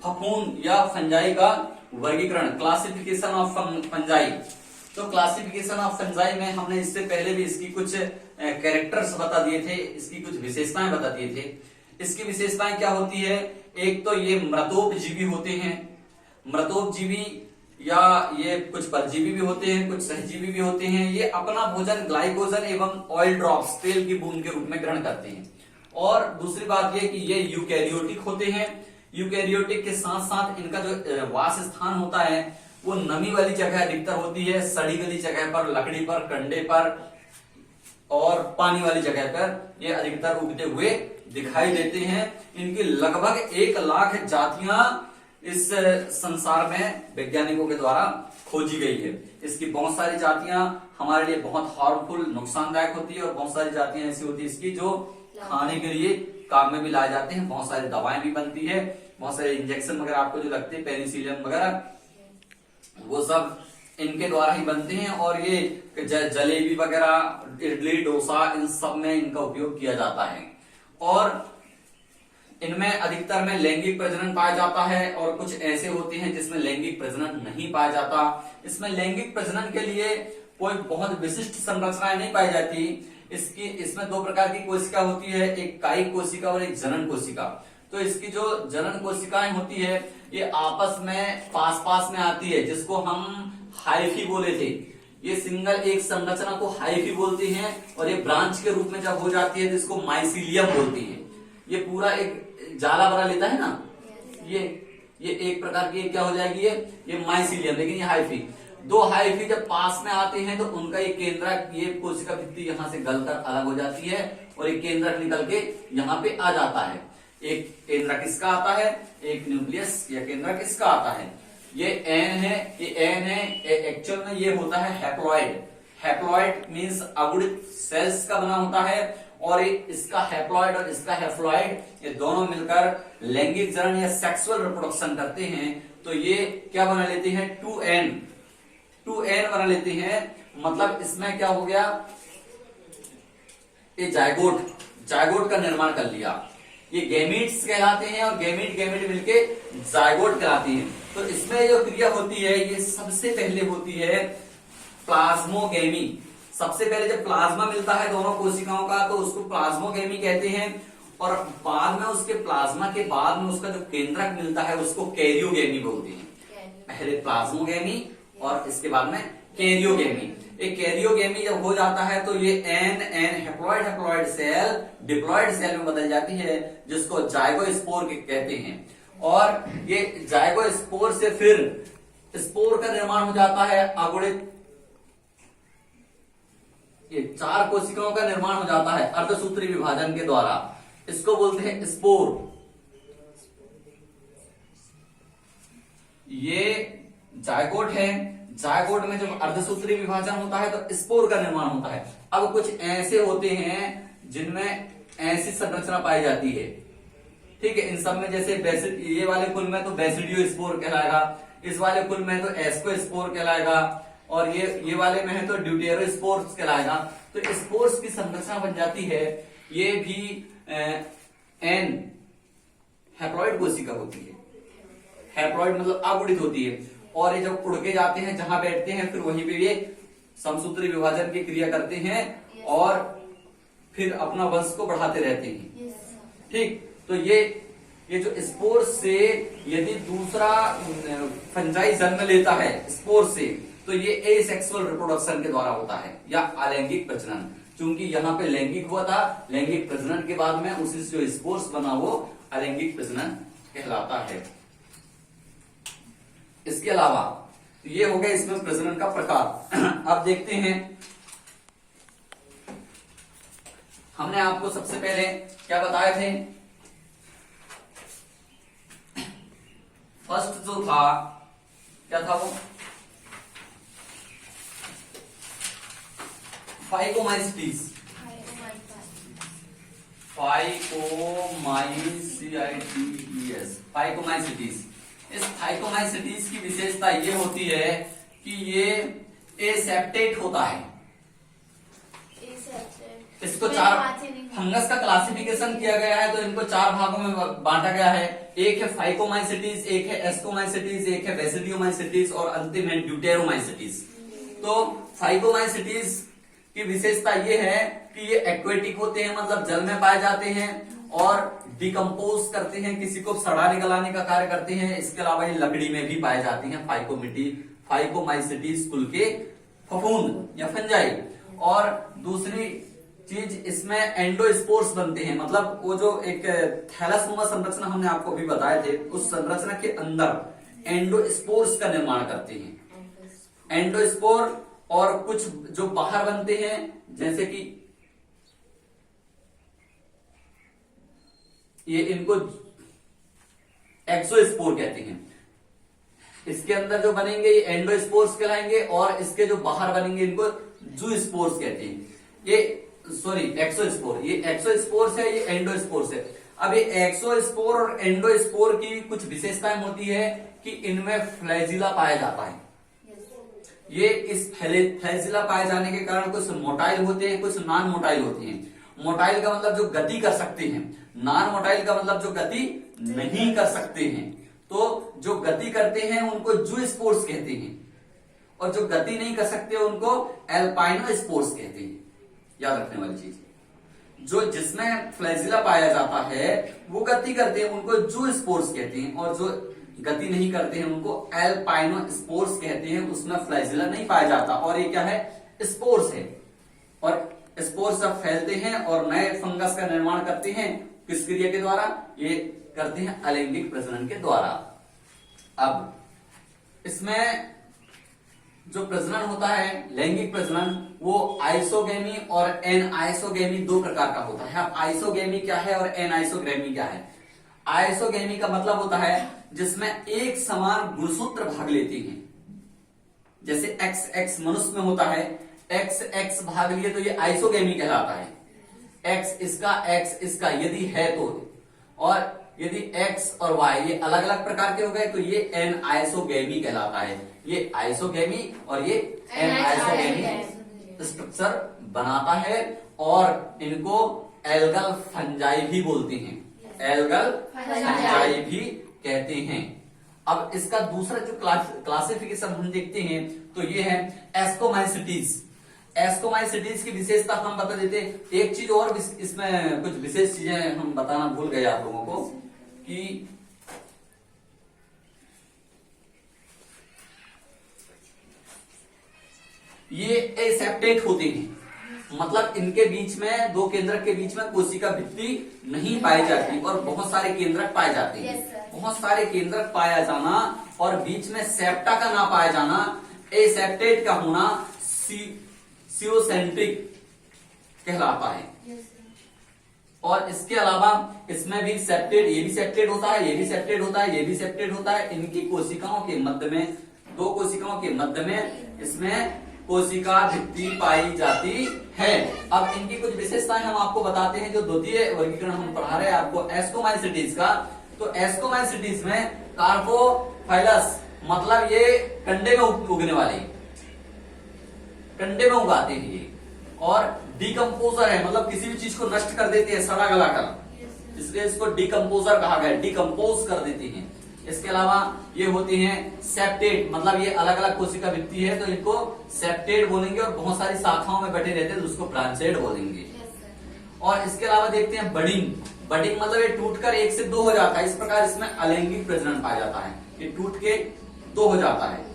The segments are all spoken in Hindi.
फफूंद या फंजाई का वर्गीकरण, क्लासिफिकेशन ऑफ फंजाई। तो क्लासिफिकेशन ऑफ फंजाई में हमने इससे पहले भी इसकी कुछ कैरेक्टर्स बता दिए थे, इसकी कुछ विशेषताएं बता दिए थे। इसकी विशेषताएं क्या होती है? एक तो ये मृतोपजीवी होते हैं, मृतोपजीवी, या ये कुछ परजीवी भी होते हैं, कुछ सहजीवी भी होते हैं। ये अपना भोजन ग्लाइकोजन एवं ऑयल ड्रॉप्स, तेल की बूंद के रूप में ग्रहण करते हैं। और दूसरी बात ये कि ये यूकैरियोटिक होते हैं। यूकैरियोटिक के साथ साथ इनका जो वास स्थान होता है वो नमी वाली जगह अधिकतर होती है, सड़ी गली जगह पर, लकड़ी पर, कंडे पर और पानी वाली जगह पर ये अधिकतर उगते हुए दिखाई देते हैं। इनकी लगभग 1 लाख जातियां इस संसार में वैज्ञानिकों के द्वारा खोजी गई है। इसकी बहुत सारी जातियां हमारे लिए बहुत हार्मफुल, नुकसानदायक होती है, और बहुत सारी जातियां ऐसी होती है इसकी जो खाने के लिए काम में भी लाए जाते हैं। बहुत सारी दवाएं भी बनती है, बहुत सारे इंजेक्शन वगैरह आपको जो लगते हैं, पेनिसिलियम वगैरह, वो सब इनके द्वारा ही बनते हैं। और ये जलेबी वगैरह, इडली, डोसा, इन सब में इनका उपयोग किया जाता है। और इनमें अधिकतर में लैंगिक प्रजनन पाया जाता है, और कुछ ऐसे होते हैं जिसमें लैंगिक प्रजनन नहीं पाया जाता। इसमें लैंगिक प्रजनन के लिए कोई बहुत विशिष्ट संरचनाएं नहीं पाई जाती। इसमें 2 प्रकार की कोशिका होती है, एक कायिक कोशिका और एक जनन कोशिका। तो इसकी जो जनन कोशिकाएं होती है ये आपस में पास में आती है, जिसको हम हाइफी बोले थे। ये सिंगल एक संरचना को हाइफी बोलते हैं, और ये ब्रांच के रूप में जब हो जाती है तो इसको माइसीलियम बोलते हैं। ये पूरा एक जाला बना लेता है ना, ये एक प्रकार की क्या हो जाएगी, ये माइसीलियम, लेकिन ये हाइफी। 2 हाइफी जब पास में आते हैं तो उनका एक केंद्रक, ये कोशिका भित्ति यहां से गलकर अलग हो जाती है, और एक केंद्रक निकल के यहाँ पे आ जाता है। एक केंद्रक इसका आता है, एक न्यूक्लियस या केंद्रक इसका आता है। ये एन है, ये एन है, एक्चुअल में ये होता है हैप्लॉइड। हैप्लॉइड मींस अगुणित सेल्स का बना होता है, और इसका हैप्लॉइड और इसका हैप्लॉइड ये दोनों मिलकर लैंगिक जनन या सेक्सुअल रिप्रोडक्शन करते हैं। तो ये क्या बना लेते हैं, 2n बना लेते हैं। मतलब इसमें क्या हो गया, ये जायगोट का निर्माण कर लिया। ये गैमीट्स कहलाते हैं, और गैमीट मिलके जायगोट कहलाती हैं। तो इसमें जो क्रिया होती है ये सबसे पहले होती है प्लाज्मोगेमी। सबसे पहले जब प्लाज्मा मिलता है दोनों कोशिकाओं का तो उसको प्लाज्मोगेमी कहते हैं, और बाद में उसके प्लाज्मा के बाद में उसका जो केंद्रक मिलता है उसको कैरियोगेमी बोलते हैं। पहले प्लाज्मोगेमी और इसके बाद में कैरियोगेमी। एक कैरियोगेमी जब हो जाता है तो ये an haploid cell diploid cell में बदल जाती है, जिसको जाइगोस्पोर कहते हैं। और ये जाइगोस्पोर से फिर स्पोर का निर्माण हो जाता है अगुणित, ये 4 कोशिकाओं का निर्माण हो जाता है अर्धसूत्री विभाजन के द्वारा। इसको बोलते हैं स्पोर। ये जायगोट है, जायगोट में जब अर्धसूत्री विभाजन होता है तो स्पोर का निर्माण होता है। अब कुछ ऐसे होते हैं जिनमें ऐसी संरचना पाई जाती है, ठीक है। इन सब में जैसे ये वाले कुल में तो बेसिडियो स्पोर कहलाएगा, इस वाले कुल में तो एस्को स्पोर कहलाएगा, और ये वाले में है तो ड्यूटेरो स्पोर्स कहलाएगा। तो स्पोर्स की संरचना बन जाती है। ये भी एन हैप्लॉइड कोशिका होती है। हैप्लॉइड मतलब अगुणित होती है, और ये जब उड़ के जाते हैं जहां बैठते हैं फिर वहीं पे ये समसूत्री विभाजन की क्रिया करते हैं और फिर अपना वंश को बढ़ाते रहते हैं, ठीक। तो ये जो स्पोर से यदि दूसरा फंजाई जन्म लेता है स्पोर से, तो ये एसेक्सुअल रिप्रोडक्शन के द्वारा होता है या अलैंगिक प्रजनन। क्योंकि यहाँ पे लैंगिक हुआ था, लैंगिक प्रजनन के बाद में उसी जो स्पोर्स बना वो अलैंगिक प्रजनन कहलाता है। इसके अलावा ये हो गया इसमें प्रजनन का प्रकार। अब देखते हैं, हमने आपको सबसे पहले क्या बताए थे, फर्स्ट जो था क्या था वो फाइकोमाइसिटीज। फाइकोमाइसिटीज। इस फाइकोमाइसिटीज की विशेषता ये होती है कि ये एसेप्टेट होता है। इसको 4 फंगस का क्लासिफिकेशन किया गया है, तो इनको 4 भागों में बांटा गया है। एक है फाइकोमाइसिटीज, एक है एस्कोमाइसिटीज, एक है बेसिडियोमाइसिटीज और अंतिम है ड्यूटेरोमाइसिटीज। तो फाइकोमाइसिटीज की विशेषता ये है कि ये एक्वेटिक होते हैं, मतलब जल में पाए जाते हैं और डिकम्पोज करते हैं, किसी को सड़ाने गलाने का कार्य करते हैं। इसके अलावा ये लकड़ी में भी पाए जाते हैं, फाइकोमाइसिटीज कुल के फफूंद या फंजाई। और दूसरी चीज, इसमें एंडोस्पोर्स बनते हैं, मतलब वो जो एक थैलसनुमा संरचना हमने आपको अभी बताए थे, उस संरचना के अंदर एंडोस्पोर्स का निर्माण करते हैं। एंडोस्पोर और कुछ जो बाहर बनते हैं, जैसे कि ये इनको एक्सोस्पोर कहते हैं। इसके अंदर जो बनेंगे ये एंडोस्पोर्स कहलाएंगे और इसके जो बाहर बनेंगे इनको जूस्पोर्स कहते हैं। ये सॉरी एक्सोस्पोर, ये एक्सोस्पोर्स है, ये एंडोस्पोर्स है। अब ये एक्सोस्पोर और एंडोस्पोर की कुछ विशेषताएं होती है कि इनमें फ्लैजिला पाया जाता है। ये इस फ्लैजिला पाए जाने के कारण कुछ मोटाइल होते हैं, कुछ नॉन मोटाइल होते हैं। मोटाइल का मतलब जो गति कर सकते हैं, नॉन मोटाइल का मतलब जो गति नहीं कर सकते हैं। तो जो गति करते हैं उनको जूस्पोर्स कहते हैं और जो गति नहीं कर सकते उनको एल्पाइनोस्पोर्स कहते हैं। याद रखने वाली चीज, जो जिसमें फ्लैजिला पाया जाता है वो गति करते हैं, उनको जूस्पोर्स कहते हैं, और जो गति नहीं करते हैं उनको एल्पाइनोस्पोर्स कहते हैं। उसमें फ्लैजिला नहीं पाया जाता और ये क्या है, स्पोर्स है। और स्पोर्स जब फैलते हैं और नए फंगस का निर्माण करते हैं, किस क्रिया के द्वारा? ये करते हैं अलैंगिक प्रजनन के द्वारा। अब इसमें जो प्रजनन होता है, लैंगिक प्रजनन, वो आइसोगेमी और एनआइसोगेमी दो प्रकार का होता है। अब आइसोगेमी क्या है और एनआइसोगेमी क्या है? आइसोगेमी का मतलब होता है जिसमें एक समान गुणसूत्र भाग लेते हैं। जैसे एक्स एक्स मनुष्य में होता है, एक्स एक्स भाग लिए तो ये आइसोगेमी कहलाता है। एक्स इसका यदि है तो, और यदि एक्स और वाई ये अलग अलग प्रकार के हो गए तो ये एन आइसोगेमी कहलाता है। ये आइसोगेमी और ये एन आइसोगेमी स्ट्रक्चर बनाता है और इनको एल्गल फंजाई भी बोलते हैं, एल्गल फंजाई भी कहते हैं। अब इसका दूसरा जो क्लासिफिकेशन हम देखते हैं तो ये है एस्कोमाइसिटीज। एस्कोमाइसिटीज की विशेषता हम बता देते हैं। एक चीज और इसमें कुछ विशेष चीजें हम बताना भूल गए आप लोगों को कि ये एसेप्टेट होते हैं, मतलब इनके बीच में, दो केंद्रक के बीच में कोशिका भित्ति नहीं पाई जाती और बहुत सारे केंद्रक पाए जाते हैं। बहुत सारे केंद्रक पाया जाना और बीच में सेप्टा का ना पाया जाना, एसेप्टेट का होना सियोसेंट्रिक कहलाता है। और इसके अलावा इसमें भी सेप्टेड, ये भी सेप्टेड होता है, ये भी सेप्टेड होता है, ये भी सेप्टेड होता है। इनकी कोशिकाओं के मध्य में, दो कोशिकाओं के मध्य में इसमें कोशिका भित्ति पाई जाती है। अब इनकी कुछ विशेषताएं हम आपको बताते हैं। जो द्वितीय वर्गीकरण हम पढ़ा रहे हैं आपको एस्कोमाइसिटीज का, तो एस्कोमाइसिटीज में कार्पोफाइलस, मतलब ये कंडे में उगने वाले, कंडे में उगाते हैं ये, और डिकम्पोजर है, मतलब किसी भी चीज को नष्ट कर देते हैं सड़ा गला कर, इसलिए इसको डिकम्पोजर कहा गया, डिकम्पोज कर देते हैं। इसके अलावा ये होते हैं सेप्टेड, मतलब ये अलग अलग कोशिका भित्ति है तो इनको सेप्टेड बोलेंगे, और बहुत सारी शाखाओं में बैठे रहते हैं तो उसको ब्रांचेड बोलेंगे। और इसके अलावा देखते हैं बडिंग। बडिंग मतलब ये टूटकर एक से दो हो जाता है, इस प्रकार इसमें अलैंगिक प्रजनन पाया जाता है। ये टूट के दो हो जाता है,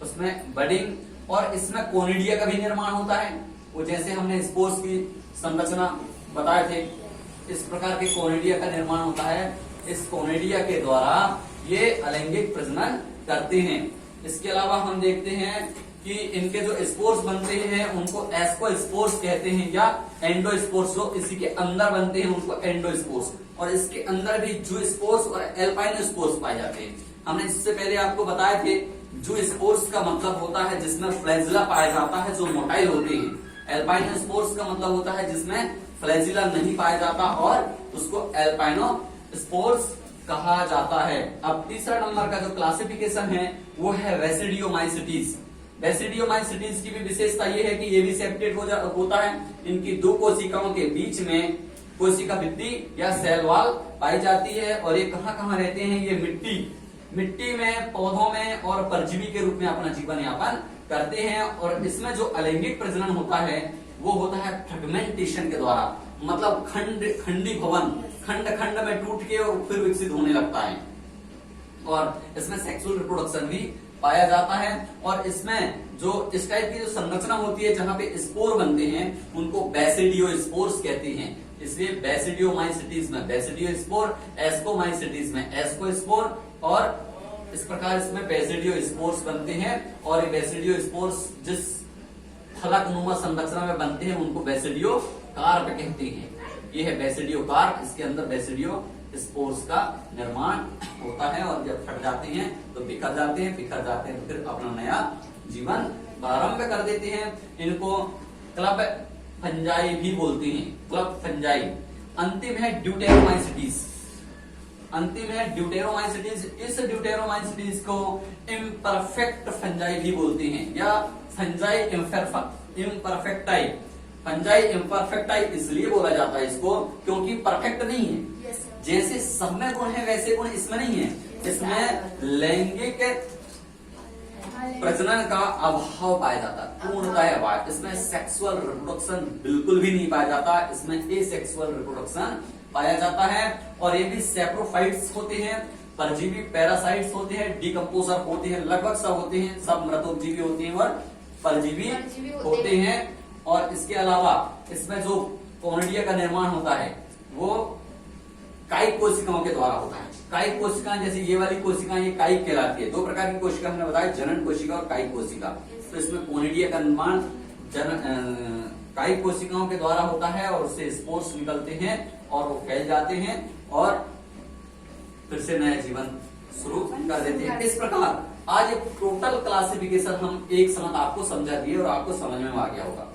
उसमें बडिंग। और इसमें कोनिडिया का भी निर्माण होता है, वो जैसे हमने स्पोर्स की संरचना बताए थे, इस प्रकार के कोनिडिया का निर्माण होता है। इस कोनिडिया के द्वारा ये अलैंगिक प्रजनन करते हैं। इसके अलावा हम देखते हैं कि इनके जो स्पोर्स बनते हैं उनको एस्कोस्पोर्स कहते हैं, या एंडोस्पोर्स, जो इसी के अंदर बनते हैं उनको एंडोस्पोर्स। और इसके अंदर भी जूस्पोर्स और एल्पाइनोस्पोर्स पाए जाते हैं। हमने इससे पहले आपको बताए थे, जूस्पोर्स का मतलब होता है जिसमें फ्लैजिला पाया जाता है, जो मोटाइल होते हैं। एल्पाइनोस्पोर्स का मतलब होता है जिसमें फ्लैजिला नहीं पाया जाता और उसको एल्पाइनोस्पोर्स कहा जाता है। अब तीसरा नंबर का जो क्लासिफिकेशन है वो है बेसिडियोमाइसिटीज। बेसिडियोमाइसिटीज की भी विशेषता ये है कि ये भी सेप्टेड होता है। इनकी दो कोशिकाओं के बीच में कोशिका भित्ति या सेल वॉल पाई जाती है। और ये कहाँ कहाँ रहते हैं, ये मिट्टी में, पौधों में और परजीवी के रूप में अपना जीवन यापन करते हैं। और इसमें जो अलैंगिक प्रजनन होता है वो होता है फ्रेगमेंटेशन के द्वारा, मतलब खंडी भवन, खंड खंड में टूट के और फिर विकसित होने लगता है। और इसमें सेक्सुअल रिप्रोडक्शन भी पाया जाता है। और इसमें जो इस टाइप की जो संरचना होती है जहां पे स्पोर बनते हैं उनको बेसिडियोस्पोर्स कहते हैं। इसलिए बेसिडियोमाइसिटीज में बेसिडियोस्पोर, एस्कोमाइसिटीज में एस्कोस्पोर, और इस प्रकार इसमें बेसिडियोस्पोर्स बनते हैं। और ये बेसिडियोस्पोर्स जिस फलकनुमा संरचना में बनते हैं उनको बेसिडियोकार्प कहते हैं। ये है बेसिडियोकार्प, इसके अंदर बेसिडियोस्पोर्स का निर्माण होता है। और जब फट जाते हैं तो बिखर जाते हैं तो फिर अपना नया जीवन प्रारंभ कर देते हैं। इनको क्लब फंजाई भी बोलते हैं, क्लब फंजाई। अंतिम है ड्यूटेरोमाइसिटीज, इस ड्यूटेरोमाइसिटीज को इम्परफेक्ट फंजाई भी बोलते हैं, या फंजाई इम्परफेक्टाई। फंजाई इम्परफेक्टाई इसलिए बोला जाता है इसको क्योंकि परफेक्ट नहीं है। जैसे सब में गुण है वैसे गुण इसमें नहीं है। इसमें लैंगिक प्रजनन का अभाव पाया जाता है, पूर्णतः अभाव। इसमें सेक्सुअल रिप्रोडक्शन बिल्कुल भी नहीं पाया जाता, इसमें एसेक्सुअल रिप्रोडक्शन पाया जाता है। और ये भी सेप्रोफाइट्स होते हैं, परजीवी पैरासाइट्स होते हैं, डिकम्पोजर होते हैं, लगभग सब होते हैं, सब मृतोपजीवी होते हैं और परजीवी होते हैं। और इसके अलावा इसमें जो कोनिडिया का निर्माण होता है वो कायिक कोशिकाओं के द्वारा होता है। कायिक कोशिकाएं जैसे ये वाली कोशिकाएं, ये कायिक कहलाती है। दो प्रकार की कोशिका हमने बताया, जनन कोशिका और कायिक कोशिका। तो इसमें कोनिडिया का निर्माण कायिक कोशिकाओं के द्वारा होता है और उससे स्पोर्स निकलते हैं और वो फैल जाते हैं और फिर से नया जीवन शुरू कर देते हैं। इस प्रकार आज टोटल क्लासिफिकेशन हम एक साथ आपको समझा दिए और आपको समझ में आ गया होगा।